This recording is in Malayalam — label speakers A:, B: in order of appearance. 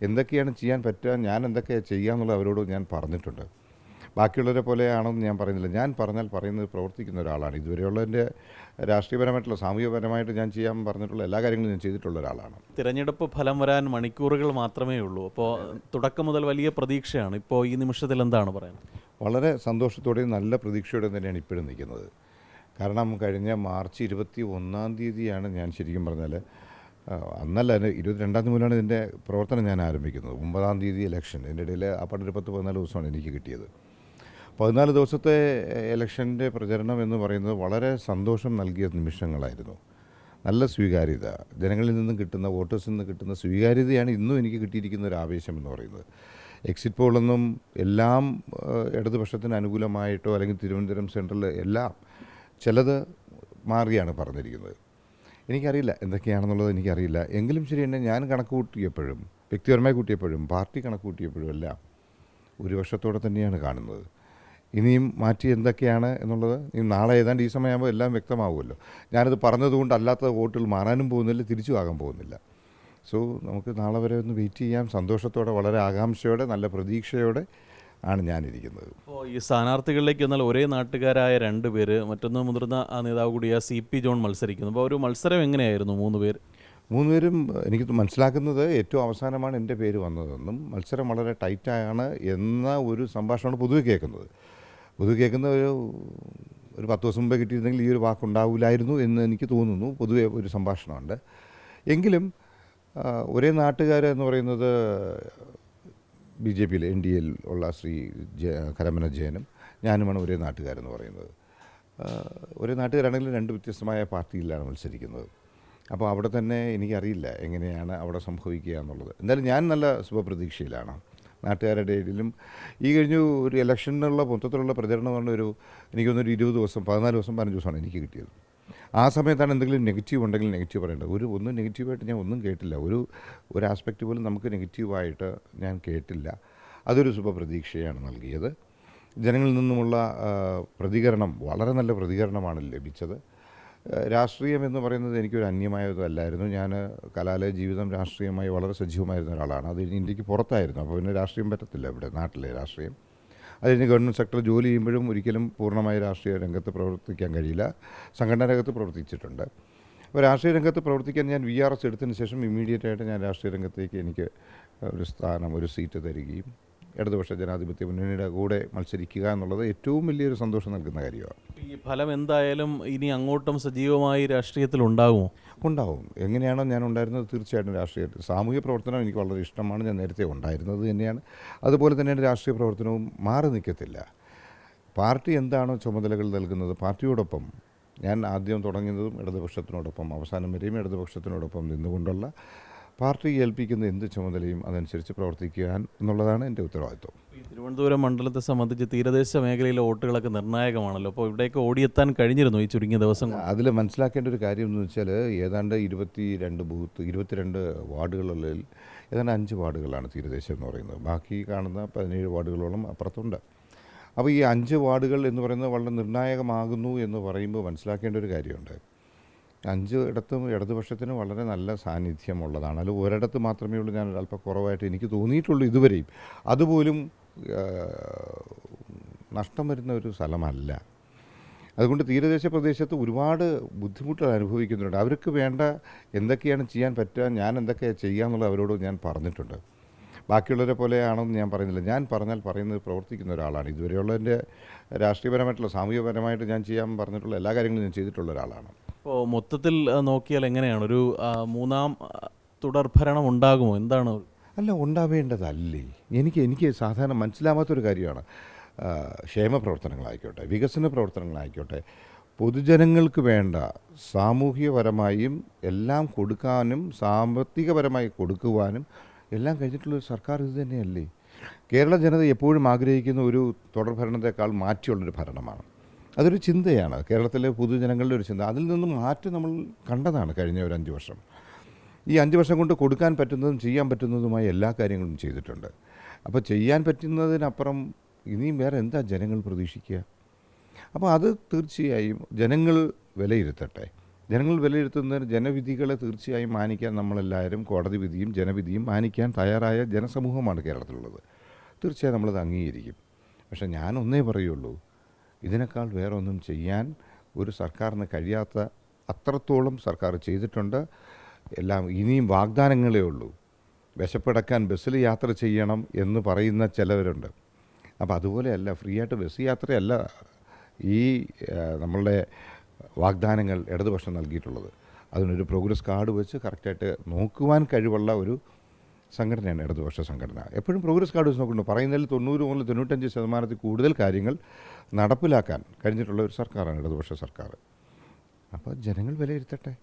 A: എന്തൊക്കെയാണ് ചെയ്യാൻ പറ്റുക, ഞാൻ എന്തൊക്കെ ചെയ്യാമെന്നുള്ളത് അവരോട് ഞാൻ പറഞ്ഞിട്ടുണ്ട്. ബാക്കിയുള്ളവരെ പോലെയാണെന്ന് ഞാൻ പറയുന്നില്ല. ഞാൻ പറഞ്ഞാൽ പറയുന്നത് പ്രവർത്തിക്കുന്ന ഒരാളാണ്. ഇതുവരെയുള്ളതിൻ്റെ രാഷ്ട്രീയപരമായിട്ടുള്ള സാമൂഹികപരമായിട്ട് ഞാൻ ചെയ്യാൻ പറഞ്ഞിട്ടുള്ള എല്ലാ കാര്യങ്ങളും ഞാൻ ചെയ്തിട്ടുള്ള ഒരാളാണ്.
B: തിരഞ്ഞെടുപ്പ് ഫലം വരാൻ മണിക്കൂറുകൾ മാത്രമേ ഉള്ളൂ. അപ്പോൾ തുടക്കം മുതൽ വലിയ പ്രതീക്ഷയാണ്. ഇപ്പോൾ ഈ നിമിഷത്തിൽ എന്താണ് പറയുന്നത്?
A: വളരെ സന്തോഷത്തോടെയും നല്ല പ്രതീക്ഷയോടെയും തന്നെയാണ് ഇപ്പോഴും നിൽക്കുന്നത്. കാരണം കഴിഞ്ഞ മാർച്ച് 21 ഞാൻ ശരിക്കും പറഞ്ഞാൽ അന്നല്ല, 22 മുതലാണ് ഇതിൻ്റെ പ്രവർത്തനം ഞാൻ ആരംഭിക്കുന്നത്. 9 ഇലക്ഷൻ, ഇതിൻ്റെ ഇടയിൽ ആ പണ്ടൊരു 10-14 ദിവസമാണ് എനിക്ക് കിട്ടിയത്. 14 ദിവസത്തെ ഇലക്ഷൻ്റെ പ്രചരണം എന്ന് പറയുന്നത് വളരെ സന്തോഷം നൽകിയ നിമിഷങ്ങളായിരുന്നു. നല്ല സ്വീകാര്യത, ജനങ്ങളിൽ നിന്നും കിട്ടുന്ന, വോട്ടേഴ്സിൽ നിന്ന് കിട്ടുന്ന സ്വീകാര്യതയാണ് ഇന്നും എനിക്ക് കിട്ടിയിരിക്കുന്ന ഒരു ആവേശം എന്ന് പറയുന്നത്. എക്സിറ്റ് പോളൊന്നും എല്ലാം ഇടതുപക്ഷത്തിന് അനുകൂലമായിട്ടോ അല്ലെങ്കിൽ തിരുവനന്തപുരം സെൻട്രൽ എല്ലാം ചിലത് മാറിയാണ് പറഞ്ഞിരിക്കുന്നത്. എനിക്കറിയില്ല എന്തൊക്കെയാണെന്നുള്ളത്, എനിക്കറിയില്ല. എങ്കിലും ശരി തന്നെ ഞാൻ കണക്ക് കൂട്ടിയപ്പോഴും, വ്യക്തിപരമായി കൂട്ടിയപ്പോഴും, പാർട്ടി കണക്ക് കൂട്ടിയപ്പോഴും എല്ലാം ഭൂരിപക്ഷത്തോടെ തന്നെയാണ് കാണുന്നത്. ഇനിയും മാറ്റി എന്തൊക്കെയാണ് എന്നുള്ളത് നാളെ ഏതാണ്ട് ഈ സമയമാകുമ്പോൾ എല്ലാം വ്യക്തമാവുമല്ലോ. ഞാനത് പറഞ്ഞതുകൊണ്ട് അല്ലാത്ത വോട്ടുകൾ മാറാനും പോകുന്നില്ല, തിരിച്ചു ആകാൻ പോകുന്നില്ല. സോ നമുക്ക് നാളെ വരെ ഒന്ന് വെയിറ്റ് ചെയ്യാം. സന്തോഷത്തോടെ, വളരെ ആകാംക്ഷയോടെ, നല്ല പ്രതീക്ഷയോടെ ആണ് ഞാനിരിക്കുന്നത്.
B: അപ്പോൾ ഈ സ്ഥാനാർത്ഥികളിലേക്ക് വന്നാൽ ഒരേ നാട്ടുകാരായ 2 പേര്, മറ്റൊന്ന് മുതിർന്ന നേതാവ് കൂടിയ CP ജോൺ മത്സരിക്കുന്നു. അപ്പോൾ ഒരു മത്സരം എങ്ങനെയായിരുന്നു 3 പേർ?
A: 3 പേരും എനിക്ക് മനസ്സിലാക്കുന്നത് ഏറ്റവും അവസാനമാണ് എൻ്റെ പേര് വന്നതെന്നും മത്സരം വളരെ ടൈറ്റാണ് എന്ന ഒരു സംഭാഷണമാണ് പൊതുവെ കേൾക്കുന്നത്. പൊതുവെ കേൾക്കുന്ന ഒരു 10 ദിവസം മുമ്പേ കിട്ടിയിരുന്നെങ്കിൽ ഈ ഒരു വാക്കുണ്ടാവില്ലായിരുന്നു എന്ന് എനിക്ക് തോന്നുന്നു. പൊതുവെ ഒരു സംഭാഷണമുണ്ട്. എങ്കിലും ഒരേ നാട്ടുകാരെന്ന് പറയുന്നത് BJP NDAയിൽ ഉള്ള ശ്രീ കരമന ജയനും ഞാനുമാണ് ഒരേ നാട്ടുകാരെന്ന് പറയുന്നത്. ഒരേ നാട്ടുകാരാണെങ്കിലും 2 വ്യത്യസ്തമായ പാർട്ടിയിലാണ് മത്സരിക്കുന്നത്. അപ്പോൾ അവിടെ തന്നെ എനിക്കറിയില്ല എങ്ങനെയാണ് അവിടെ സംഭവിക്കുക എന്നുള്ളത്. എന്തായാലും ഞാൻ നല്ല ശുഭപ്രതീക്ഷയിലാണ്. നാട്ടുകാരുടെ ഇടയിലും ഈ കഴിഞ്ഞ ഒരു ഇലക്ഷനുള്ള മൊത്തത്തിലുള്ള പ്രചരണം പറഞ്ഞ എനിക്കൊന്നൊരു 20 ദിവസം, 14 ദിവസം, 15 ദിവസമാണ് എനിക്ക് കിട്ടിയത്. ആ സമയത്താണ് എന്തെങ്കിലും നെഗറ്റീവ് ഉണ്ടെങ്കിൽ നെഗറ്റീവ് പറയേണ്ടത്. ഒന്നും നെഗറ്റീവായിട്ട് ഞാൻ ഒന്നും കേട്ടില്ല. ഒരു ആസ്പെക്റ്റ് പോലും നമുക്ക് നെഗറ്റീവായിട്ട് ഞാൻ കേട്ടില്ല. അതൊരു ശുഭപ്രതീക്ഷയാണ് നൽകിയത്. ജനങ്ങളിൽ നിന്നുമുള്ള പ്രതികരണം വളരെ നല്ല പ്രതികരണമാണ് ലഭിച്ചത്. രാഷ്ട്രീയം എന്ന് പറയുന്നത് എനിക്കൊരു അന്യമായതല്ലായിരുന്നു. ഞാൻ കലാലയ ജീവിതം രാഷ്ട്രീയമായി വളരെ സജീവമായിരുന്ന ഒരാളാണ്. അത് ഇന്ത്യക്ക് പുറത്തായിരുന്നു. അപ്പോൾ പിന്നെ രാഷ്ട്രീയം പറ്റത്തില്ല ഇവിടെ നാട്ടിലെ രാഷ്ട്രീയം. അതിന് ഗവൺമെൻറ് സെക്ടറിൽ ജോലി ചെയ്യുമ്പോഴും ഒരിക്കലും പൂർണ്ണമായി രാഷ്ട്രീയ രംഗത്ത് പ്രവർത്തിക്കാൻ കഴിയില്ല. സംഘടനാ രംഗത്ത് പ്രവർത്തിച്ചിട്ടുണ്ട്. അപ്പോൾ രാഷ്ട്രീയ രംഗത്ത് പ്രവർത്തിക്കാൻ ഞാൻ VRS എടുത്തതിന് ശേഷം ഇമ്മീഡിയറ്റായിട്ട് ഞാൻ രാഷ്ട്രീയ രംഗത്തേക്ക് എനിക്ക് ഒരു സ്ഥാനം, ഒരു സീറ്റ് തരികയും ഇടതുപക്ഷ ജനാധിപത്യ മുന്നണിയുടെ കൂടെ മത്സരിക്കുക എന്നുള്ളത് ഏറ്റവും വലിയൊരു സന്തോഷം നൽകുന്ന കാര്യമാണ്.
B: ഈ ഫലം എന്തായാലും ഇനി അങ്ങോട്ടും സജീവമായി രാഷ്ട്രീയത്തിൽ ഉണ്ടാകുമോ?
A: ഉണ്ടാവും. എങ്ങനെയാണോ ഞാൻ ഉണ്ടായിരുന്നത് തീർച്ചയായിട്ടും രാഷ്ട്രീയത്തിൽ സാമൂഹ്യ പ്രവർത്തനം എനിക്ക് വളരെ ഇഷ്ടമാണ്. ഞാൻ നേരത്തെ ഉണ്ടായിരുന്നത് തന്നെയാണ്. അതുപോലെ തന്നെയാണ് രാഷ്ട്രീയ പ്രവർത്തനവും. മാറി നിൽക്കത്തില്ല. പാർട്ടി എന്താണോ ചുമതലകൾ നൽകുന്നത്, പാർട്ടിയോടൊപ്പം ഞാൻ ആദ്യം തുടങ്ങുന്നതും ഇടതുപക്ഷത്തിനോടൊപ്പം അവസാനം വരെയും ഇടതുപക്ഷത്തിനോടൊപ്പം നിന്നുകൊണ്ടുള്ള പാർട്ടി ഏൽപ്പിക്കുന്ന എന്ത് ചുമതലയും അതനുസരിച്ച് പ്രവർത്തിക്കാൻ എന്നുള്ളതാണ് എൻ്റെ ഉത്തരവാദിത്വം.
B: ഈ തിരുവനന്തപുരം മണ്ഡലത്തെ സംബന്ധിച്ച് തീരദേശ മേഖലയിലെ വോട്ടുകളൊക്കെ നിർണായകമാണല്ലോ. അപ്പോൾ ഇവിടേക്ക് ഓടിയെത്താൻ കഴിഞ്ഞിരുന്നു ഈ ചുരുങ്ങിയ ദിവസം?
A: അതിൽ മനസ്സിലാക്കേണ്ട ഒരു കാര്യം എന്ന് വെച്ചാൽ ഏതാണ്ട് 22 വാർഡുകളിൽ ഏതാണ്ട് 5 വാർഡുകളാണ് തീരദേശം എന്ന് പറയുന്നത്. ബാക്കി കാണുന്ന 17 വാർഡുകളോളം അപ്പുറത്തുണ്ട്. അപ്പോൾ ഈ 5 വാർഡുകൾ എന്ന് പറയുന്നത് വളരെ നിർണായകമാകുന്നു എന്ന് പറയുമ്പോൾ മനസ്സിലാക്കേണ്ട ഒരു കാര്യമുണ്ട്. 5 ഇടത്തും ഇടതുപക്ഷത്തിന് വളരെ നല്ല സാന്നിധ്യമുള്ളതാണ്. അതിൽ ഒരിടത്ത് മാത്രമേ ഉള്ളൂ ഞാൻ അല്പം കുറവായിട്ട് എനിക്ക് തോന്നിയിട്ടുള്ളൂ ഇതുവരെയും. അതുപോലും നഷ്ടം വരുന്ന ഒരു സ്ഥലമല്ല. അതുകൊണ്ട് തീരദേശ പ്രദേശത്ത് ഒരുപാട് ബുദ്ധിമുട്ടുകൾ അനുഭവിക്കുന്നുണ്ട്. അവർക്ക് വേണ്ട എന്തൊക്കെയാണ് ചെയ്യാൻ പറ്റുക, ഞാൻ എന്തൊക്കെ ചെയ്യാമെന്നുള്ളത് അവരോട് ഞാൻ പറഞ്ഞിട്ടുണ്ട്. ബാക്കിയുള്ളവരെ പോലെയാണെന്ന് ഞാൻ പറയുന്നില്ല. ഞാൻ പറഞ്ഞാൽ പറയുന്നത് പ്രവർത്തിക്കുന്ന ഒരാളാണ്. ഇതുവരെയുള്ളതിൻ്റെ രാഷ്ട്രീയപരമായിട്ടുള്ള സാമൂഹികപരമായിട്ട് ഞാൻ ചെയ്യാൻ പറഞ്ഞിട്ടുള്ള എല്ലാ കാര്യങ്ങളും ഞാൻ ചെയ്തിട്ടുള്ള ഒരാളാണ്.
B: ഇപ്പോൾ മൊത്തത്തിൽ നോക്കിയാൽ എങ്ങനെയാണ് ഒരു 3ാം തുടർഭരണം ഉണ്ടാകുമോ? എന്താണ്?
A: അല്ല, ഉണ്ടാവേണ്ടതല്ലേ. എനിക്ക് സാധാരണ മനസ്സിലാവാത്തൊരു കാര്യമാണ്. ക്ഷേമ പ്രവർത്തനങ്ങളായിക്കോട്ടെ, വികസന പ്രവർത്തനങ്ങളായിക്കോട്ടെ, പൊതുജനങ്ങൾക്ക് വേണ്ട സാമൂഹികപരമായും എല്ലാം കൊടുക്കാനും സാമ്പത്തികപരമായി കൊടുക്കുവാനും എല്ലാം കഴിഞ്ഞിട്ടുള്ളൊരു സർക്കാർ ഇത് തന്നെയല്ലേ. കേരള ജനത എപ്പോഴും ആഗ്രഹിക്കുന്ന ഒരു തുടർഭരണത്തെക്കാൾ മാറ്റിയുള്ളൊരു ഭരണമാണ്. അതൊരു ചിന്തയാണ്, കേരളത്തിലെ പൊതുജനങ്ങളുടെ ഒരു ചിന്ത. അതിൽ നിന്നും മാറ്റം നമ്മൾ കണ്ടതാണ് കഴിഞ്ഞ ഒരു 5 വർഷം. ഈ 5 വർഷം കൊണ്ട് കൊടുക്കാൻ പറ്റുന്നതും ചെയ്യാൻ പറ്റുന്നതുമായ എല്ലാ കാര്യങ്ങളും ചെയ്തിട്ടുണ്ട്. അപ്പോൾ ചെയ്യാൻ പറ്റുന്നതിനപ്പുറം ഇനിയും വേറെ എന്താ ജനങ്ങൾ പ്രതീക്ഷിക്കുക? അപ്പോൾ അത് തീർച്ചയായും ജനങ്ങൾ വിലയിരുത്തട്ടെ. ജനങ്ങൾ വിലയിരുത്തുന്ന ജനവിധികളെ തീർച്ചയായും മാനിക്കാൻ നമ്മളെല്ലാവരും കോടതി വിധിയും ജനവിധിയും മാനിക്കാൻ തയ്യാറായ ജനസമൂഹമാണ് കേരളത്തിലുള്ളത്. തീർച്ചയായും നമ്മളത് അംഗീകരിക്കും. പക്ഷേ ഞാനൊന്നേ പറയുള്ളൂ, ഇതിനേക്കാൾ വേറെ ഒന്നും ചെയ്യാൻ ഒരു സർക്കാരിന് കഴിയാത്ത അത്രത്തോളം സർക്കാർ ചെയ്തിട്ടുണ്ട്. എല്ലാം ഇനിയും വാഗ്ദാനങ്ങളേ ഉള്ളൂ. വിശപ്പടക്കാൻ ബസ്സിൽ യാത്ര ചെയ്യണം എന്ന് പറയുന്ന ചിലവരുണ്ട്. അപ്പോൾ അതുപോലെയല്ല, ഫ്രീ ആയിട്ട് ബസ് യാത്രയല്ല ഈ നമ്മളുടെ വാഗ്ദാനങ്ങൾ ഇടതുപക്ഷം നൽകിയിട്ടുള്ളത്. അതിനൊരു പ്രോഗ്രസ് കാർഡ് വെച്ച് കറക്റ്റായിട്ട് നോക്കുവാൻ കഴിവുള്ള ഒരു സംഘടനയാണ് ഇടതുപക്ഷ സംഘടന. എപ്പോഴും പ്രോഗ്രസ് കാർഡ് വെച്ച് നോക്കുന്നു. പറയുന്നതിൽ 90 മുതൽ 95% കൂടുതൽ കാര്യങ്ങൾ നടപ്പിലാക്കാൻ കഴിഞ്ഞിട്ടുള്ള ഒരു സർക്കാരാണ് ഇടതുപക്ഷ സർക്കാർ. അപ്പോൾ ജനങ്ങൾ വിലയിരുത്തട്ടെ.